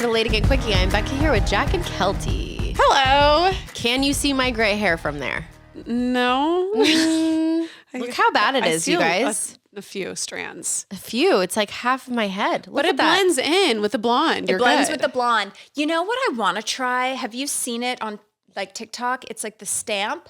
to LadyGang Quickie. I'm Becca here with Jack and Keltie. Hello. Can you see my gray hair from there? No. Look how bad it is, you guys. A few strands. A few. It's like half of my head. Look But it blends in with the blonde. It blends with the blonde. You know what I want to try? Have you seen it on like TikTok? It's like the stamp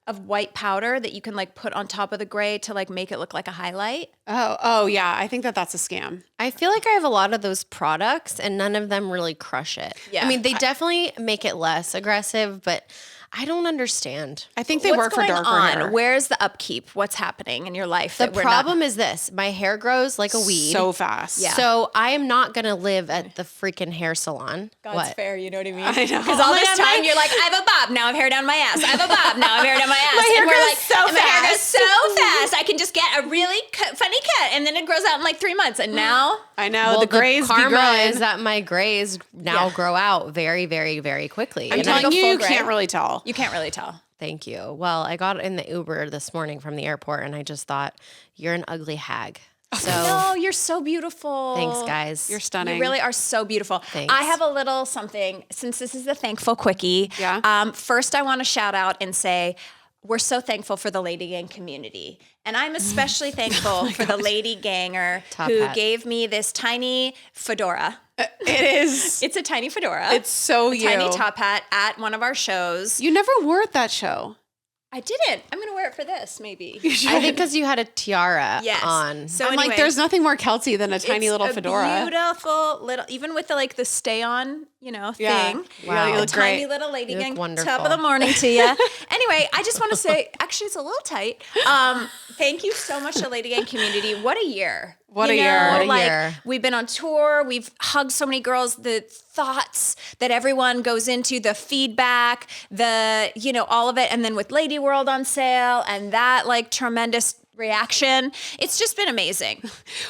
of white powder that you can like put on top of the gray to like make it look like a highlight. Oh yeah. I think that's a scam. I feel like I have a lot of those products and none of them really crush it. Yeah. I mean, they definitely make it less aggressive, but I don't understand. I think they work for darker hair. Where's the upkeep? What's happening in your life? The problem is this. My hair grows like a weed. So fast. Yeah. So I am not going to live at the freaking hair salon. God's fair, you know what I mean? I know. Because all this time you're like, I have a bob, now I have hair down my ass. I have a bob, now I have hair down my ass. My hair and we're grows like, so and my hair goes fast. so fast. I can just get a really funny cut, and then it grows out in like 3 months. And now, I know. Well, the grays be karma growing. is that my grays now grow out very, very, very quickly. I'm And telling go you, full you gray. can't really tell. you can't really tell. Thank you. Well, I got in the Uber this morning from the airport and I just thought, you're an ugly hag. So No, you're so beautiful. thanks, guys. You're stunning. You really are so beautiful. Thanks. I have a little something, since this is the Thankful Quickie. Yeah. First, I want to shout out and say, we're so thankful for the LadyGang community. And I'm especially thankful for the LadyGanger Top who hat. gave me this tiny fedora. It is. It's a tiny fedora. It's so you. Tiny top hat at one of our shows. You never wore at that show. I didn't. I'm going to wear it for this, maybe. I think because you had a tiara Yes. on. So I'm anyway, like, there's nothing more Keltie than a tiny it's little a fedora. beautiful little, even with the the stay on, Yeah. thing. Wow. You A look tiny great. little You look LadyGang. wonderful. Top of the morning to you. Anyway, I just want to say, actually, it's a little tight. Thank you so much to LadyGang community. What a year. What a year. What a like, year. We've been on tour. We've hugged so many girls. The thoughts that everyone goes into, the feedback, all of it. And then with Lady World on sale and that like tremendous reaction. It's just been amazing.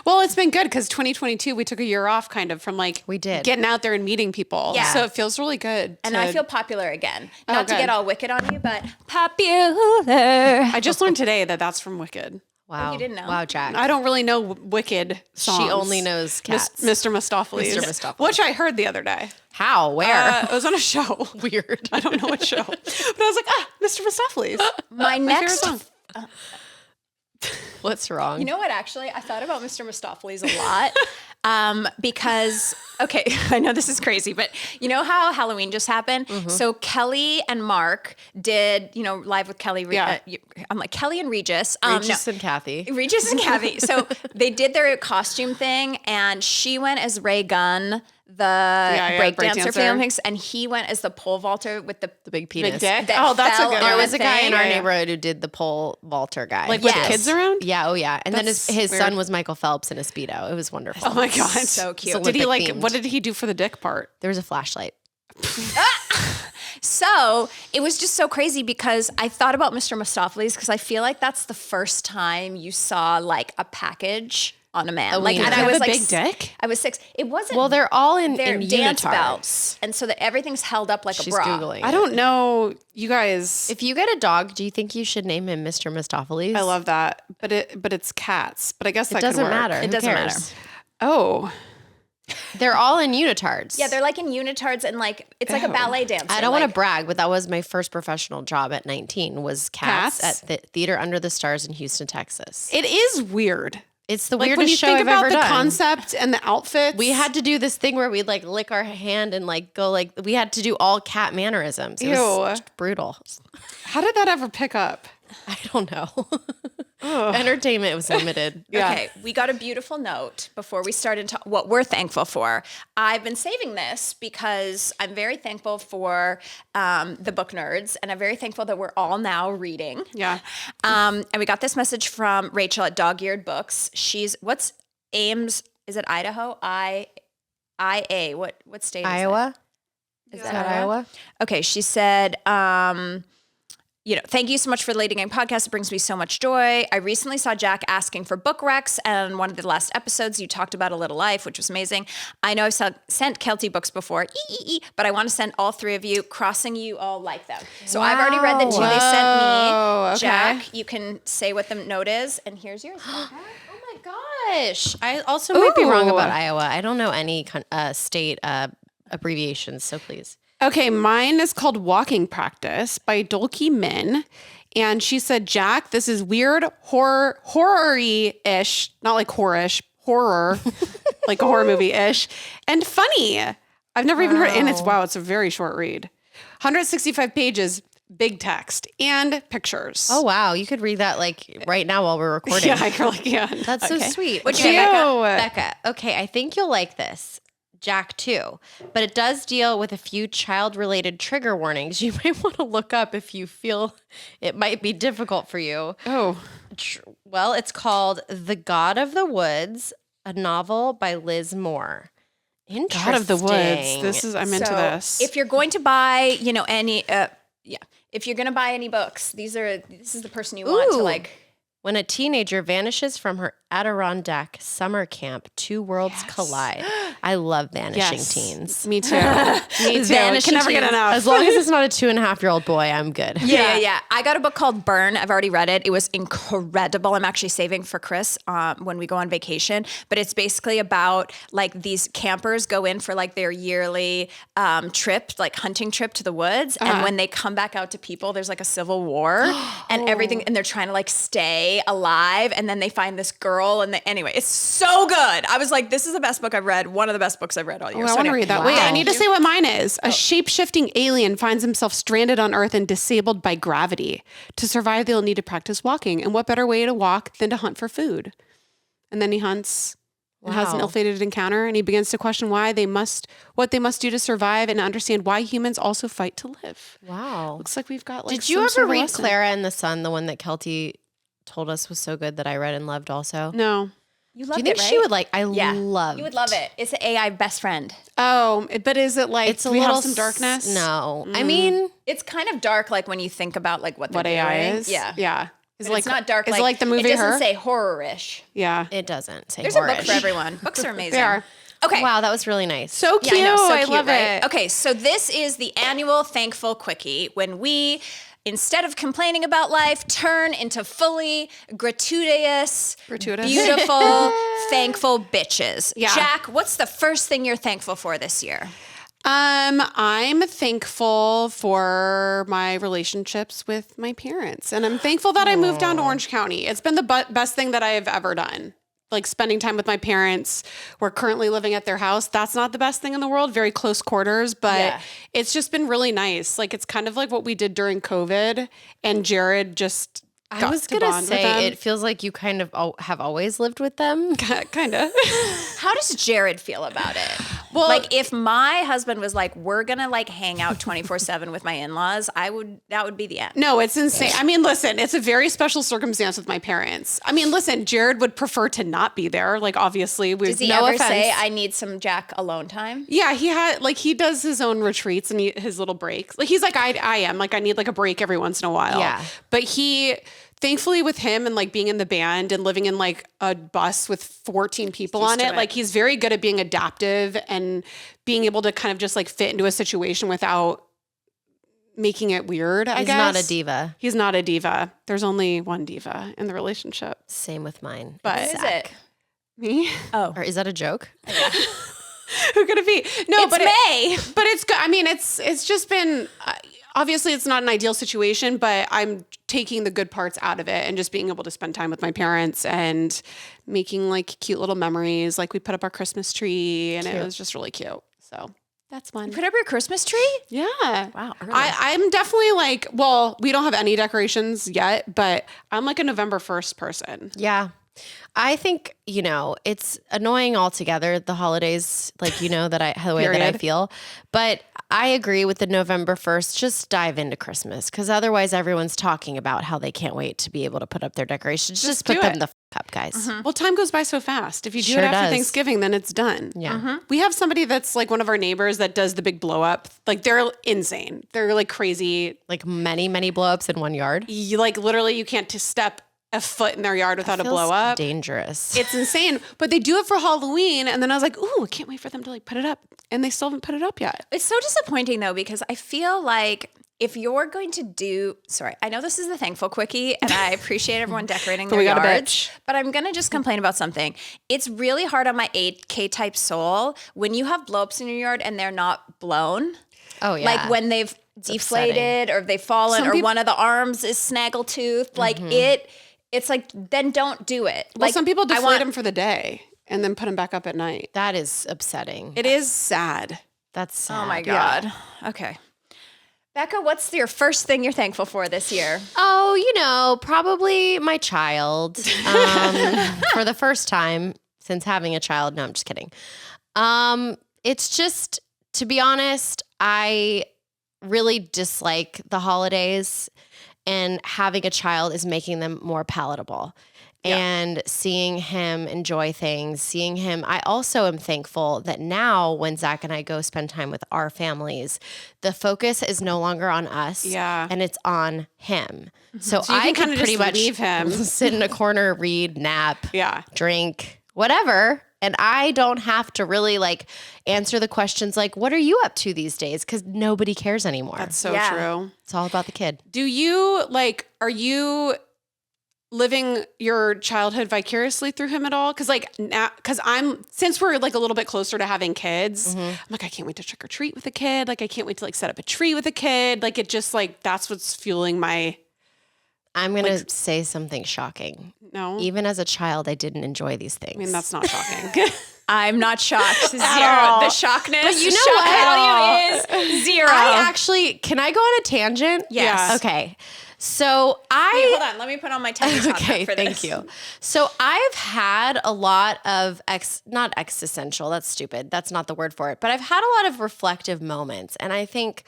Well, it's been good because 2022, we took a year off kind of from like We did. getting out there and meeting people. Yeah. So it feels really good. And I feel popular again. Oh, Not to good. get all wicked on you, but popular. I just learned today that that's from Wicked. Wow. you didn't know? Wow, Jack. I don't really know Wicked songs. She only knows cats. Mr. Mistopheles. Mr. Mistopheles. Which I heard the other day. How? Where? It was on a show. Weird. I don't know what show. But I was like, Mr. Mistopheles. My favorite next song. What's wrong? You know what, actually? I thought about Mr. Mistopheles a lot because, okay, I know this is crazy, but you know how Halloween just happened? Mm-hmm. So Kelly and Mark did, Live with Kelly. Yeah. I'm like, Kelly and Regis. Regis and Kathy. Regis and Kathy. So they did their costume thing, and she went as Ray Gunn, the breakdancer famous, and he went as the pole vaulter with the The big penis. Big dick. that Oh, that's a fell good on one. There the was a guy in our thing. neighborhood who did the pole vaulter guy. Like Yes. with kids around? Yeah, oh yeah. And then That's his weird. son was Michael Phelps in a Speedo. It was wonderful. Oh my God. So cute. It's Did he Olympic like, themed. what did he do for the dick part? There was a flashlight. So it was just so crazy because I thought about Mr. Mistopheles because I feel like that's the first time you saw like a package on a man. Like, wiener. and Does I he was have a like, big dick? I was 6. It wasn't. Well, they're all in they're dance unitards. belts, and so that everything's held up like She's a bra. Googling. I don't know. You guys, If you get a dog, do you think you should name him Mr. Mistopheles? I love that. But it's cats. But I guess that It doesn't could work. matter. It Who doesn't cares? matter. Oh. They're all in unitards. Yeah, they're like in unitards and like it's like a ballet dancer. I don't want like, to brag, but that was my first professional job at 19 was cats Cats? at the Theater Under the Stars in Houston, Texas. It is weird. It's the Like weirdest when you show think I've about ever the done. concept and the outfits. We had to do this thing where we'd like lick our hand and like go like we had to do all cat mannerisms. It was Ew. brutal. How did that ever pick up? I don't know. Entertainment was limited. Yeah. Okay, we got a beautiful note before we started what we're thankful for. I've been saving this because I'm very thankful for the book nerds, and I'm very thankful that we're all now reading. Yeah. And we got this message from Rachel at Dog Eared Books. What's Ames? Is it Idaho? IA. What state? Iowa? Is Is that Iowa? Okay, she said, thank you so much for the LadyGang podcast. It brings me so much joy. I recently saw Jack asking for book recs, and one of the last episodes you talked about A Little Life, which was amazing. I know I've sent Keltie books before, but I want to send all 3 of you, crossing you all like them. So I've already read the 2 they sent me. Okay. Jack, you can say what the note is, and here's yours. Oh my gosh. I also might be wrong Ooh. about Iowa. I don't know any state abbreviations, so please. Okay, mine is called Walking Practice by Dolke Min. And she said, Jack, this is weird, horror-y-ish, not like horror-ish, horror, like a horror movie-ish, and funny. I've never even heard it. And it's a very short read. 165 pages, big text, and pictures. Oh, wow. You could read that like right now while we're recording. Yeah, I really can. That's so sweet. What'd you Okay, get, Becca, okay, I think you'll like this. Jack too, but it does deal with a few child-related trigger warnings you might want to look up if you feel it might be difficult for you. Oh. Well, it's called The God of the Woods, a novel by Liz Moore. Interesting. God of the Woods. I'm into this. If you're going to buy, if you're going to buy any books, this is the person you want to like. When a teenager vanishes from her Adirondack summer camp, two worlds collide. I love vanishing teens. Me too. Me too. Vanishing Can never get teens. enough. As long as it's not a 2.5-year-old boy, I'm good. Yeah. I got a book called Burn. I've already read it. It was incredible. I'm actually saving for Chris when we go on vacation. But it's basically about like these campers go in for like their yearly trip, like hunting trip to the woods. And when they come back out to people, there's like a civil war and everything. And they're trying to like stay alive. And then they find this girl. And anyway, it's so good. I was like, this is the best book I've read. One of the best books I've read all year. I want to read that. Wow. Wait, I need to say what mine is. A shape-shifting alien finds himself stranded on Earth and disabled by gravity. To survive, they'll need to practice walking. And what better way to walk than to hunt for food? And then he hunts and has an ill-fated encounter, and he begins to question what they must do to survive and understand why humans also fight to live. Wow. Looks like we've got like Did you ever read Clara and the Sun, the one that Keltie told us was so good that I read and loved also? No. You Do loved you think it, right? she would like? Yeah. Love. You would love it. It's an AI best friend. Oh, but is it like, It's do a we little have some darkness? No, I mean, It's kind of dark, like when you think about like what AI doing. is? Yeah. Yeah. Is But it's not dark. Is it like the movie It doesn't Her? say horror-ish. Yeah. it doesn't say. There's a book horror-ish. for everyone. Books are amazing. They are. Okay. Wow, that was really nice. So cute. Yeah, I know. So I cute, love right? it. Okay, so this is the annual Thankful Quickie when we, instead of complaining about life, turn into fully gratuitous, beautiful, thankful bitches. Yeah. Jack, what's the first thing you're thankful for this year? I'm thankful for my relationships with my parents, and I'm thankful that I moved down to Orange County. It's been the best thing that I have ever done. Like spending time with my parents. We're currently living at their house. That's not the best thing in the world, very close quarters, but it's just been really nice. Like it's kind of like what we did during COVID, and Jared just I was to gonna bond with them. say it feels like you kind of have always lived with them. kind of. How does Jared feel about it? Well, like if my husband was like, we're gonna like hang out 24/7 with my in-laws, that would be the end. No, it's insane. I mean, listen, it's a very special circumstance with my parents. I mean, listen, Jared would prefer to not be there. Like, obviously, Does he no ever offense. say, I need some Jack alone time? Yeah, he does his own retreats and his little breaks. Like he's like I am. Like I need like a break every once in a while. Yeah. But thankfully with him and like being in the band and living in like a bus with 14 people on it, like he's very good at being adaptive and being able to kind of just like fit into a situation without making it weird, I guess. He's not a diva. He's not a diva. There's only one diva in the relationship. Same with mine. But What is it? Me? Oh. Or is that a joke? Who could it be? No, It's May. But it's good. I mean, it's just been obviously it's not an ideal situation, but I'm taking the good parts out of it and just being able to spend time with my parents and making like cute little memories. Like we put up our Christmas tree and it was just really cute. So that's fun. You put up your Christmas tree? Yeah. Wow. Early. I'm definitely like, well, we don't have any decorations yet, but I'm like a November 1st person. Yeah. I think, it's annoying altogether, the holidays, like, the way that I Period. feel. But I agree with the November 1st, just dive into Christmas. Because otherwise everyone's talking about how they can't wait to be able to put up their decorations. Just put do them it. the up, guys. Well, time goes by so fast. If you do Sure it after does. Thanksgiving, then it's done. Yeah. We have somebody that's like one of our neighbors that does the big blow up. Like they're insane. They're like crazy. Like many, many blow-ups in one yard. You like literally you can't just step a foot in their yard without a Feels blow up. dangerous. It's insane. But they do it for Halloween. And then I was like, ooh, I can't wait for them to like put it up. And they still haven't put it up yet. It's so disappointing though, because I feel like if you're going to do, sorry, I know this is the thankful quickie, and I appreciate everyone decorating But their we got a yards, bitch. but I'm going to just complain about something. It's really hard on my 8K type soul when you have blowups in your yard and they're not blown. Oh, yeah. Like when they've deflated or they've fallen or one of the arms is snaggletooth. Like it's like, then don't do it. Well, Like some people deflate them for the day and then put them back up at night. That is upsetting. It is sad. That's sad. Oh my God. Okay. Becca, what's your first thing you're thankful for this year? Oh, probably my child. For the first time since having a child. No, I'm just kidding. It's just, to be honest, I really dislike the holidays, and having a child is making them more palatable. Yeah. And seeing him enjoy things, seeing him, I also am thankful that now when Zach and I go spend time with our families, the focus is no longer on us, and it's on him. So I can pretty much leave him, sit in a corner, read, nap, drink, whatever. And I don't have to really like answer the questions like, what are you up to these days? Because nobody cares anymore. That's so true. It's all about the kid. Do you are you living your childhood vicariously through him at all? Because since we're like a little bit closer to having kids, I'm like, I can't wait to trick or treat with a kid. Like I can't wait to like set up a tree with a kid. Like it just like, that's what's fueling my. I'm going to say something shocking. No. Even as a child, I didn't enjoy these things. I mean, that's not shocking. I'm not shocked. Zero. all. The shockness. But you know shock what? value is 0. Can I go on a tangent? Yes. Okay. So Wait, hold on. Let me put on my tennis top hat for this. Thank you. So I've had a lot of not existential, that's stupid. That's not the word for it. But I've had a lot of reflective moments. And I think,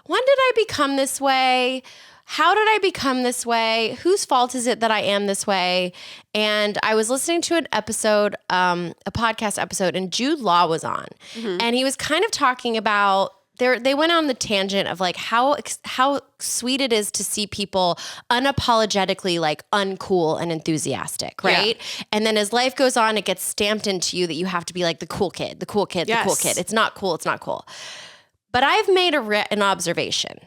when did I become this way? How did I become this way? Whose fault is it that I am this way? And I was listening to an episode, a podcast episode, and Jude Law was on. And he was kind of talking about, they went on the tangent of like how sweet it is to see people unapologetically like uncool and enthusiastic, right? Yeah. And then as life goes on, it gets stamped into you that you have to be like the cool kid, the cool kid, the cool kid. It's not cool. It's not cool. But I've made an observation.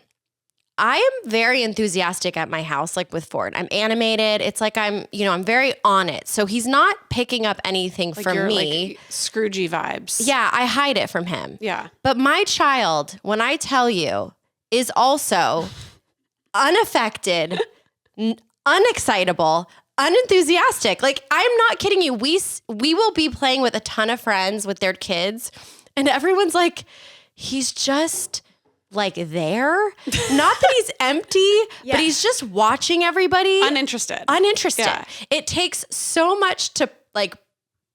I am very enthusiastic at my house, like with Ford. I'm animated. It's like I'm very on it. So he's not picking up anything like from me. Like Scroogey vibes. Yeah, I hide it from him. Yeah. But my child, when I tell you, is also unaffected, unexcitable, unenthusiastic. Like, I'm not kidding you. We will be playing with a ton of friends with their kids, and everyone's like, he's just like there. Not that he's empty, but he's just watching everybody. Uninterested. Yeah. It takes so much to like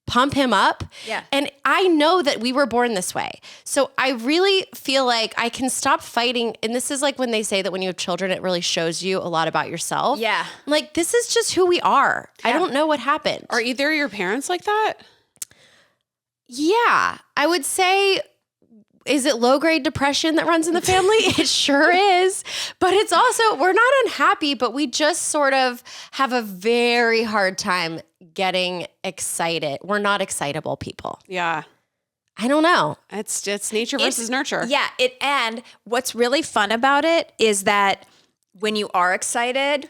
pump him up. Yeah. And I know that we were born this way. So I really feel like I can stop fighting. And this is like when they say that when you have children, it really shows you a lot about yourself. Yeah. Like, this is just who we are. Yeah. I don't know what happened. Are either of your parents like that? Yeah. I would say, is it low-grade depression that runs in the family? It sure is. But it's also, we're not unhappy, but we just sort of have a very hard time getting excited. We're not excitable people. Yeah. I don't know. It's nature versus nurture. Yeah. And what's really fun about it is that when you are excited,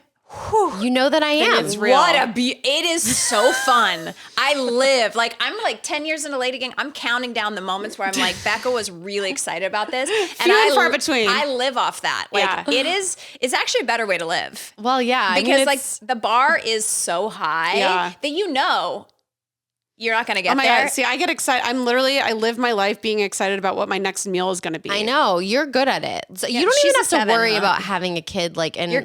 you know that I am. It's real. It is so fun. I live like, I'm like 10 years into LadyGang. I'm counting down the moments where I'm like, Becca was really excited about this. And far between. I live off that. Like it's actually a better way to live. Well, yeah. Because like the bar is so high that you're not going to get there. God. See, I get excited. I live my life being excited about what my next meal is going to be. I know. You're good at it. So you don't even have to worry about having a kid. Like, and you're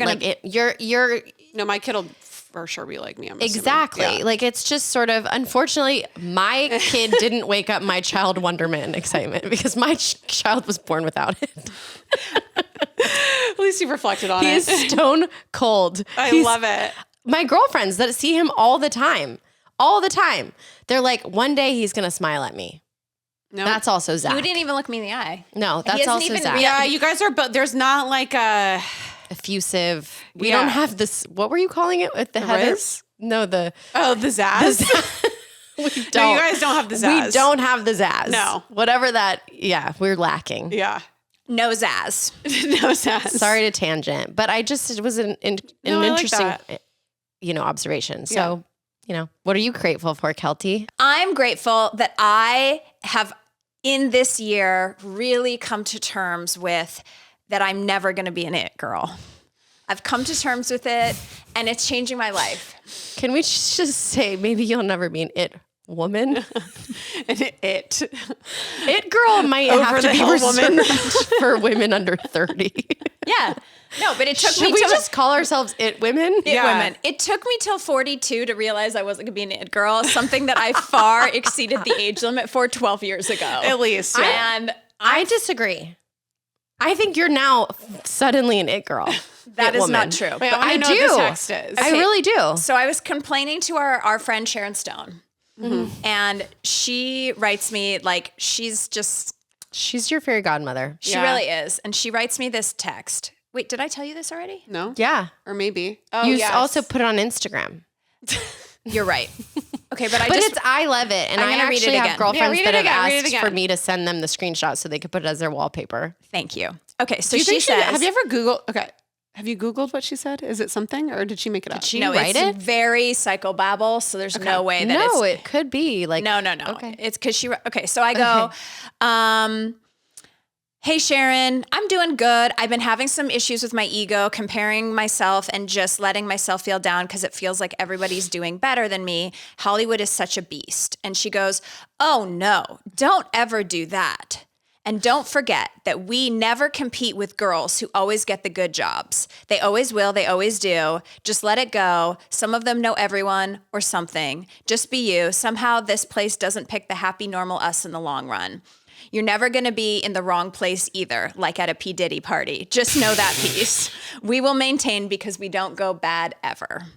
No, my kid will for sure be like me. I'm exactly. Yeah. Like, it's just sort of, unfortunately, my kid didn't wake up my child wonderment and excitement because my child was born without it. At least you've reflected on it. He's stone cold. I love it. My girlfriends that see him all the time, they're like, one day he's going to smile at me. No, that's also Zach. You didn't even look me in the eye. No, that's also Zach. Yeah, you guys are, but there's not like a effusive. We don't have this. What were you calling it with the headers? No, the zazz. We don't. No, you guys don't have the zazz. We don't have the zazz. No, whatever that. Yeah, we're lacking. Yeah. No zazz. No sass. Sorry to tangent, but it was an I like interesting, that. observation. So, what are you grateful for, Keltie? I'm grateful that I have in this year really come to terms with that I'm never going to be an it girl. I've come to terms with it and it's changing my life. Can we just say maybe you'll never be an it woman? It Girl might have Over to the be hill woman. reserved for women under 30. Yeah. No, but it took Should me we till just call ourselves it women? it women. It took me till 42 to realize I wasn't going to be an it girl, something that I far exceeded the age limit for 12 years ago. At least. Yeah. And I disagree. I think you're now suddenly an it girl. that it is woman. not true. Wait, But I I know do. what this text is. I really do. So I was complaining to our friend Sharon Stone. And she writes me like she's She's your fairy godmother. she Yeah. really is. And she writes me this text. Wait, did I tell you this already? No? Yeah. Or maybe. Oh, You yes. also put it on Instagram. You're right. Okay, but I love it. And I'm I gonna read it actually have again. girlfriends read that it have again, read it asked again. for me to send them the screenshot so they could put it as their wallpaper. thank you. Okay, so Do you she think says have you ever Googled? Okay. Have you Googled what she said? Is it something or did she make it up? she no, write it's it? very psychobabble, so there's no way that No, it's it could be like No. Okay. It's because she. Okay, so I go, hey, Sharon, I'm doing good. I've been having some issues with my ego, comparing myself and just letting myself feel down because it feels like everybody's doing better than me. Hollywood is such a beast. And she goes, oh, no, don't ever do that. And don't forget that we never compete with girls who always get the good jobs. They always will. They always do. Just let it go. Some of them know everyone or something. Just be you. Somehow this place doesn't pick the happy, normal us in the long run. You're never going to be in the wrong place either, like at a P. Diddy party. Just know that piece. We will maintain because we don't go bad ever.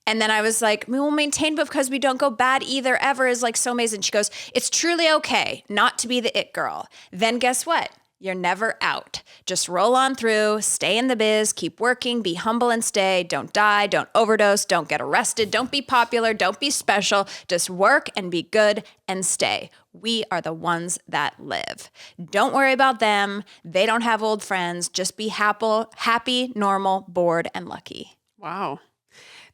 And then I was like, we will maintain because we don't go bad either ever is like so amazing. She goes, it's truly okay not to be the it girl. Then guess what? You're never out. Just roll on through, stay in the biz, keep working, be humble and stay. Don't die, don't overdose, don't get arrested, don't be popular, don't be special. Just work and be good and stay. We are the ones that live. Don't worry about them. They don't have old friends. Just be happy, normal, bored, and lucky. Wow.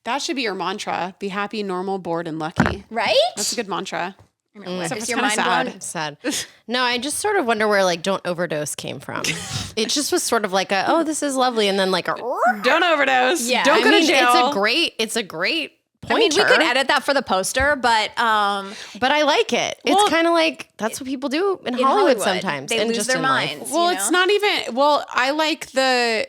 That should be your mantra. Be happy, normal, bored, and lucky. Right? That's a good mantra. Except Is it's your kinda mind sad. blown? Sad. No, I just sort of wonder where like don't overdose came from. It just was sort of like this is lovely. And then like Don't overdose. Yeah. Don't go to jail. It's a great pointer. I mean, we could edit that for the poster, but But I like it. Well, It's kind of like that's what people do in Hollywood Hollywood, sometimes. they and lose just their in life. minds. Well, you it's know? not even. Well, I like the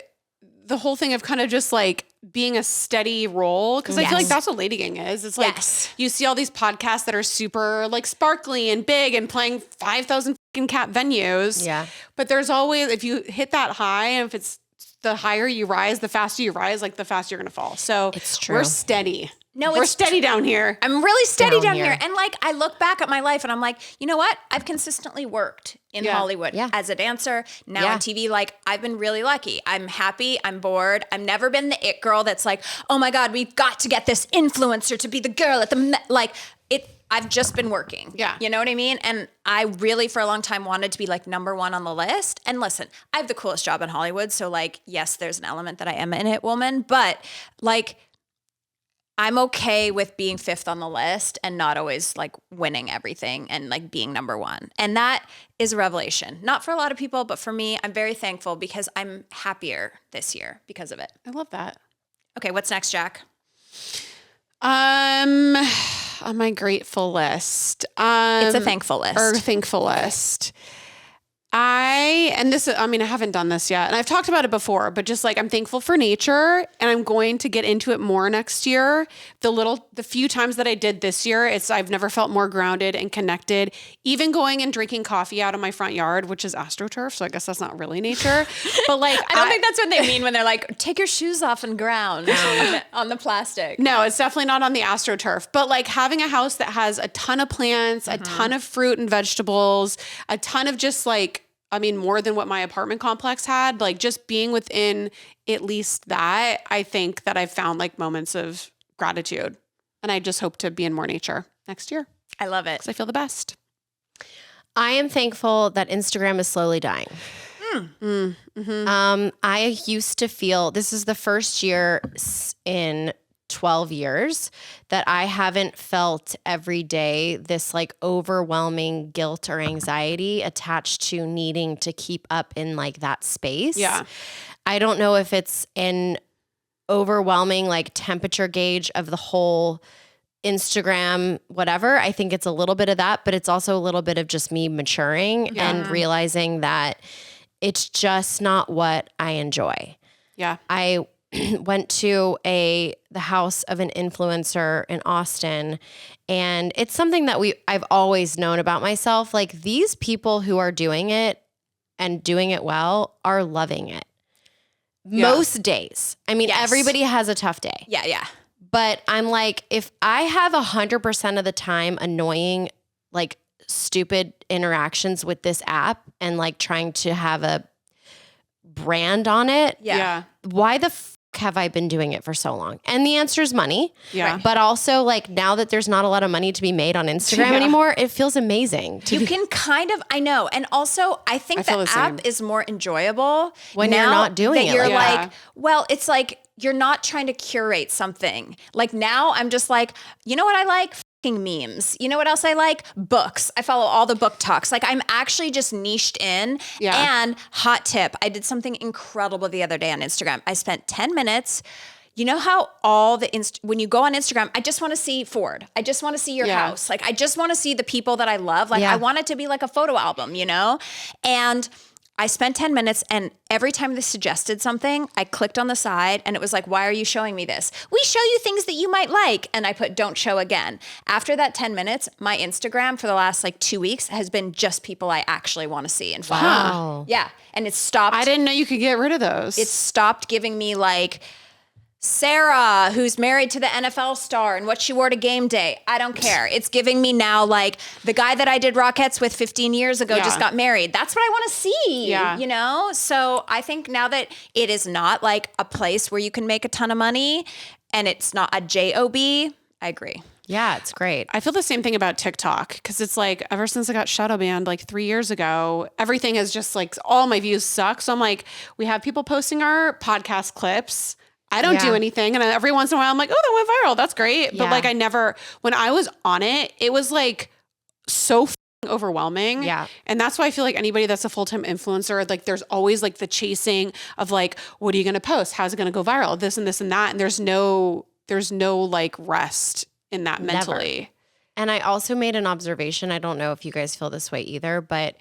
whole thing of kind of just like being a steady role because I feel like Yes. that's what LadyGang is. It's like Yes. you see all these podcasts that are super like sparkly and big and playing 5,000 fucking cat venues. Yeah. But there's always if you hit that high and if it's the higher you rise, the faster you rise, like the faster you're gonna fall. So It's true. We're steady. No, we're it's steady down here. I'm really steady Down down here. here. And like, I look back at my life and I'm like, you know what? I've consistently worked in Yeah. Hollywood Yeah. as a dancer, now Yeah. on TV. Like, I've been really lucky. I'm happy. I'm bored. I've never been the it girl that's like, oh my God, we've got to get this influencer to be the girl at the, like it. I've just been working. Yeah. You know what I mean? And I really, for a long time, wanted to be like number one on the list. And listen, I have the coolest job in Hollywood. So like, yes, there's an element that I am an it woman, but like, I'm okay with being fifth on the list and not always like winning everything and like being number one. And that is a revelation. Not for a lot of people, but for me, I'm very thankful because I'm happier this year because of it. I love that. Okay, what's next, Jack? On my grateful list. It's a thankful list. Or thankful list. I haven't done this yet. And I've talked about it before, but just like I'm thankful for nature and I'm going to get into it more next year. The few times that I did this year, I've never felt more grounded and connected. Even going and drinking coffee out of my front yard, which is AstroTurf. So I guess that's not really nature, but like, I don't think that's what they mean when they're like, take your shoes off and ground on the plastic. No, it's definitely not on the AstroTurf, but like having a house that has a ton of plants, a ton of fruit and vegetables, a ton of just like, more than what my apartment complex had, like just being within at least that, I think that I've found like moments of gratitude. And I just hope to be in more nature next year I love it. because I feel the best. I am thankful that Instagram is slowly dying. I used to feel, this is the first year in 12 years that I haven't felt every day this like overwhelming guilt or anxiety attached to needing to keep up in like that space. Yeah. I don't know if it's an overwhelming like temperature gauge of the whole Instagram, whatever. I think it's a little bit of that, but it's also a little bit of just me maturing and realizing that it's just not what I enjoy. Yeah. I went to the house of an influencer in Austin, and it's something that I've always known about myself. Like, these people who are doing it and doing it well are loving it. Most days. I mean, everybody has a tough day. Yeah, yeah. But I'm like, if I have 100% of the time annoying, like stupid interactions with this app and like trying to have a brand on it, why the have I been doing it for so long? And the answer is money. Yeah. But also, like, now that there's not a lot of money to be made on Instagram anymore, it feels amazing. You can kind of, I know. And also, I think the app is more enjoyable when you're not doing it. You're like, well, it's like you're not trying to curate something. Like, now I'm just like, you know what I like? Memes. You know what else I like? Books. I follow all the book talks. Like, I'm actually just niched in. Yeah. And hot tip, I did something incredible the other day on Instagram. I spent 10 minutes. You know how when you go on Instagram, I just want to see Ford. I just want to see your house. Like, I just want to see the people that I love. Like, I want it to be like a photo album, you know? And I spent 10 minutes, and every time they suggested something, I clicked on the side and it was like, why are you showing me this? We show you things that you might like. And I put, don't show again. After that 10 minutes, my Instagram for the last like 2 weeks has been just people I actually want to see and follow. Wow. Yeah. And it stopped. I didn't know you could get rid of those. It stopped giving me like Sarah, who's married to the NFL star and what she wore to game day. I don't care. It's giving me now like the guy that I did Rockettes with 15 years ago just got married. That's what I want to see, you know? So I think now that it is not like a place where you can make a ton of money and it's not a job, I agree. Yeah, it's great. I feel the same thing about TikTok because it's like ever since I got shadow banned like 3 years ago, everything has just like all my views suck. So I'm like, we have people posting our podcast clips. I don't do anything. And every once in a while I'm like, oh, that went viral. That's great. But like when I was on it, it was like so overwhelming. Yeah. And that's why I feel like anybody that's a full-time influencer, like there's always like the chasing of like, what are you going to post? How's it going to go viral? This and this and that. And there's no like rest in that mentally. Never. And I also made an observation. I don't know if you guys feel this way either, but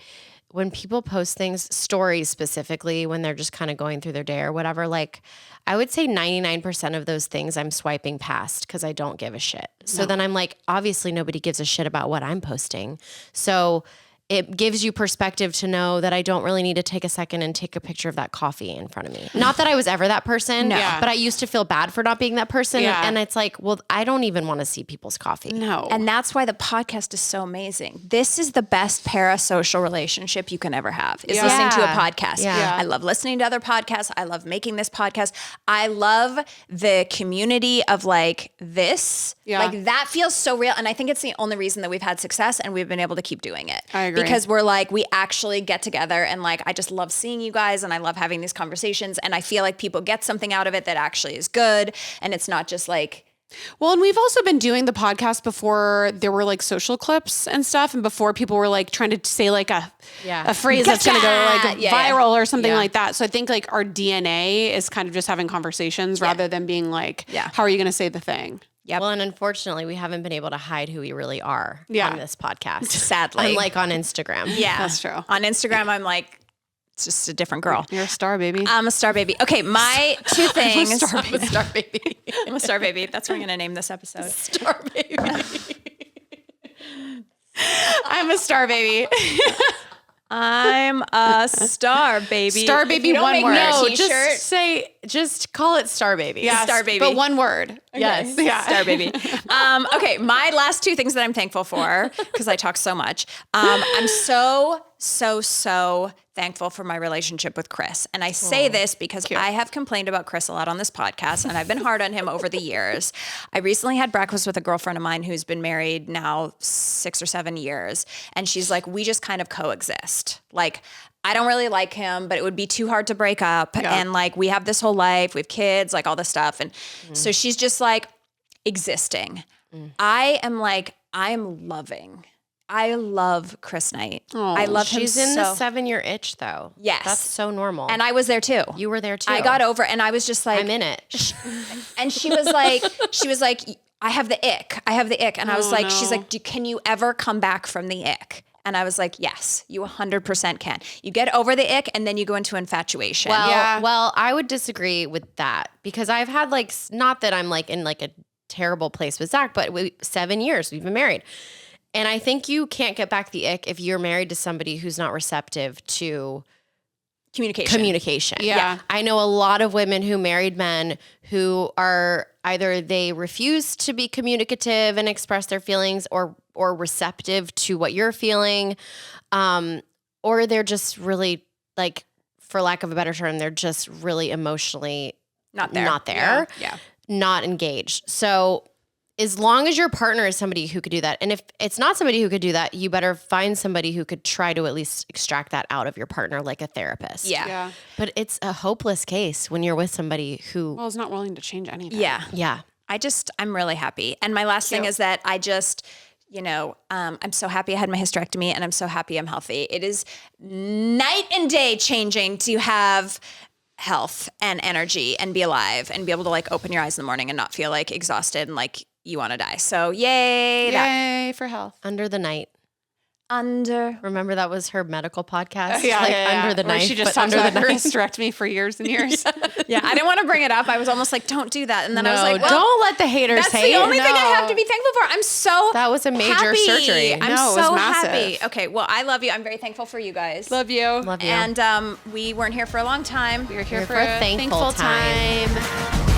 when people post things, stories specifically, when they're just kind of going through their day or whatever, like I would say 99% of those things I'm swiping past because I don't give a shit. So then I'm like, obviously nobody gives a shit about what I'm posting. So it gives you perspective to know that I don't really need to take a second and take a picture of that coffee in front of me. Not that I was ever that person, but I used to feel bad for not being that person. Yeah. And it's like, well, I don't even want to see people's coffee. No. And that's why the podcast is so amazing. This is the best parasocial relationship you can ever have, is listening to a podcast. Yeah. I love listening to other podcasts. I love making this podcast. I love the community of like this. Yeah. Like that feels so real. And I think it's the only reason that we've had success and we've been able to keep doing it. I agree. Because we're like, we actually get together and like, I just love seeing you guys and I love having these conversations. And I feel like people get something out of it that actually is good. And it's not just like, well, and we've also been doing the podcast before there were like social clips and stuff. And before people were like trying to say like a phrase that's going to go like viral or something like that. So I think like our DNA is kind of just having conversations rather than being like, how are you going to say the thing? Yeah. Well, and unfortunately, we haven't been able to hide who we really are on this podcast. Sadly. Unlike on Instagram. Yeah. That's true. On Instagram, I'm like, it's just a different girl. You're a star, baby. I'm a star baby. Okay, my two things. I'm a star baby. I'm a star baby. That's what I'm going to name this episode. Star baby. I'm a star baby. I'm a star baby. Star baby, one word. No, T-shirt. just call it Star Baby. Yeah, Star baby. But one word. Yes. Yeah. Star baby. Okay, my last two things that I'm thankful for, because I talk so much. I'm so thankful for my relationship with Chris. And I say this because I have complained about Chris a lot on this podcast, and I've been hard on him over the years. I recently had breakfast with a girlfriend of mine who's been married now 6 or 7 years. And she's like, we just kind of coexist. Like, I don't really like him, but it would be too hard to break up. Yeah. And like, we have this whole life, we have kids, like all this stuff. And so she's just like existing. I am like, I am loving. I love Chris Knight. Oh, I love him She's in so. the 7-year itch, though. Yes. That's so normal. And I was there too. you were there too. I got over, and I was just like, I'm in it. and she was like, I have the ick. I have the ick. And I was like, she's like, can you ever come back from the ick? And I was like, yes, you 100% can. You get over the ick, and then you go into infatuation. Well, I would disagree with that because I've had like, not that I'm like in like a terrible place with Zach, but 7 years we've been married. And I think you can't get back the ick if you're married to somebody who's not receptive to communication. Yeah. I know a lot of women who married men who are either they refuse to be communicative and express their feelings or receptive to what you're feeling, or they're just really like, for lack of a better term, they're just really emotionally not there. Yeah. not engaged. So as long as your partner is somebody who could do that, and if it's not somebody who could do that, you better find somebody who could try to at least extract that out of your partner, like a therapist. Yeah. But it's a hopeless case when you're with somebody who, Well, is not willing to change anything. Yeah. I'm really happy. And my last thing is that I just, I'm so happy I had my hysterectomy, and I'm so happy I'm healthy. It is night and day changing to have health and energy and be alive and be able to like open your eyes in the morning and not feel like exhausted and like you want to die. So yay. Yay for health. Under the Night. Under. Remember that was her medical podcast? Yeah, like yeah. Under the Where Knife. she just but talked under about the her knife. hysterectomy for years and years. Yeah, I didn't want to bring it up. I was almost like, don't do that. And then I was No, like, well, don't let the haters that's hate. the only thing I No. have to be thankful for. I'm so That was a major happy. surgery. I'm No, it was so massive. happy. Okay, well, I love you. I'm very thankful for you guys. Love you. Love you. And we weren't here for a long time. We're here We're for for a a thankful thankful time.